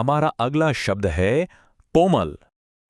हमारा अगला शब्द है पोमल।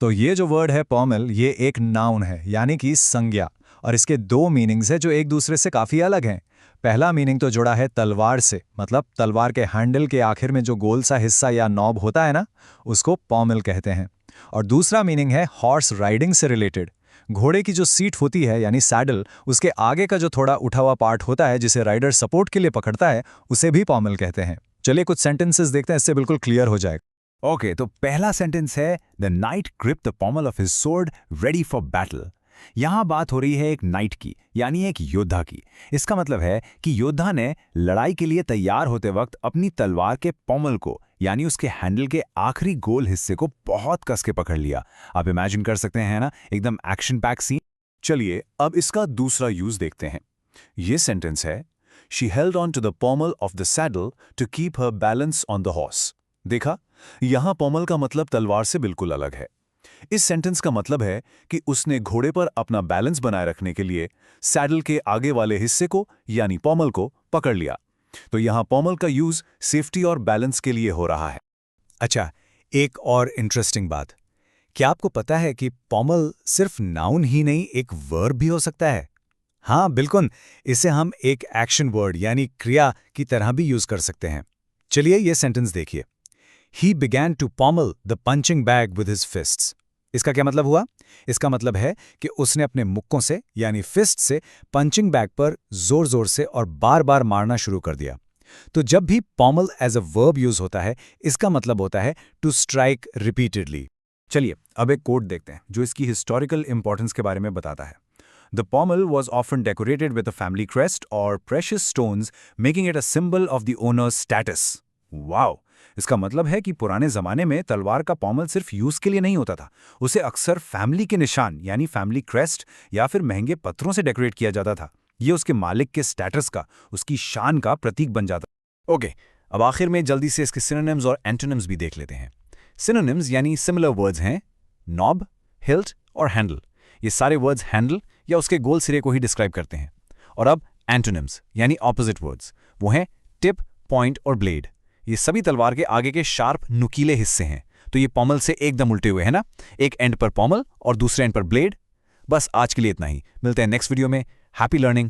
तो ये जो वर्ड है पॉमेल, ये एक नाउन है यानी कि संज्ञा, और इसके दो मीनिंग्स हैं जो एक दूसरे से काफ़ी अलग हैं। पहला मीनिंग तो जुड़ा है तलवार से, मतलब तलवार के हैंडल के आखिर में जो गोल सा हिस्सा या नॉब होता है ना, उसको पॉमेल कहते हैं। और दूसरा मीनिंग है हॉर्स राइडिंग से रिलेटेड। घोड़े की जो सीट होती है यानी सैडल, उसके आगे का जो थोड़ा उठा हुआ पार्ट होता है जिसे राइडर सपोर्ट के लिए पकड़ता है, उसे भी पॉमेल कहते हैं। चलिए कुछ सेंटेंसेस देखते हैं, इससे बिल्कुल क्लियर हो जाएगा। ओके, तो पहला सेंटेंस है the knight grip the pommel of his sword ready for battle. यहां बात हो रही है एक नाइट की, यानी एक योद्धा की। इसका मतलब है कि योद्धा ने लड़ाई के लिए तैयार होते वक्त अपनी तलवार के पॉमल को, यानी उसके हैंडल के आखिरी गोल हिस्से को बहुत कस के पकड़ लिया। आप इमेजिन कर सकते हैं ना, एकदम एक्शन पैक सीन। चलिए अब इसका दूसरा यूज देखते हैं। ये सेंटेंस है she held on to the pommel of the saddle to keep her balance on the horse. देखा, यहां पॉमल का मतलब तलवार से बिल्कुल अलग है। इस सेंटेंस का मतलब है कि उसने घोड़े पर अपना बैलेंस बनाए रखने के लिए सैडल के आगे वाले हिस्से को यानी पॉमल को पकड़ लिया। तो यहां पॉमल का यूज सेफ्टी और बैलेंस के लिए हो रहा है। अच्छा, एक और इंटरेस्टिंग बात, क्या आपको पता है कि पॉमल सिर्फ नाउन ही नहीं एक वर्ब भी हो सकता है? हाँ बिल्कुल, इसे हम एक एक्शन वर्ड यानी क्रिया की तरह भी यूज कर सकते हैं। चलिए ये सेंटेंस देखिए। He began to pommel the punching bag with his fists. इसका क्या मतलब हुआ? इसका मतलब है कि उसने अपने मुक्कों से यानी फिस्ट से पंचिंग बैग पर जोर जोर से और बार बार मारना शुरू कर दिया। तो जब भी pommel as a verb use होता है, इसका मतलब होता है टू स्ट्राइक रिपीटेडली। चलिए अब एक कोट देखते हैं जो इसकी हिस्टोरिकल इंपॉर्टेंस के बारे में बताता है। The pommel was often decorated with a family crest or precious stones, making it a symbol of the owner's status. Wow! इसका मतलब है कि पुराने जमाने में तलवार का पॉमल सिर्फ यूज के लिए नहीं होता था, उसे अक्सर फैमिली के निशान यानी फैमिली क्रेस्ट या फिर महंगे पत्थरों से डेकोरेट किया जाता था। ये उसके मालिक के स्टेटस का, उसकी शान का प्रतीक बन जाता। ओके, अब आखिर में जल्दी से इसके सिनोनिम्स और एंटोनिम्स भी देख लेते हैं। सिनोनिम्स यानी सिमिलर वर्ड्स हैं नॉब, हिल्ट और हैंडल। ये सारे वर्ड्स हैंडल या उसके गोल सिरे को ही डिस्क्राइब करते हैं। और अब एंटोनिम्स यानी ऑपोजिट वर्ड्स, वो हैं टिप, पॉइंट और ब्लेड। ये सभी तलवार के आगे के शार्प नुकीले हिस्से हैं। तो ये पॉमल से एकदम उल्टे हुए हैं ना, एक एंड पर पॉमल और दूसरे एंड पर ब्लेड। बस आज के लिए इतना ही, मिलते हैं नेक्स्ट वीडियो में। Happy learning,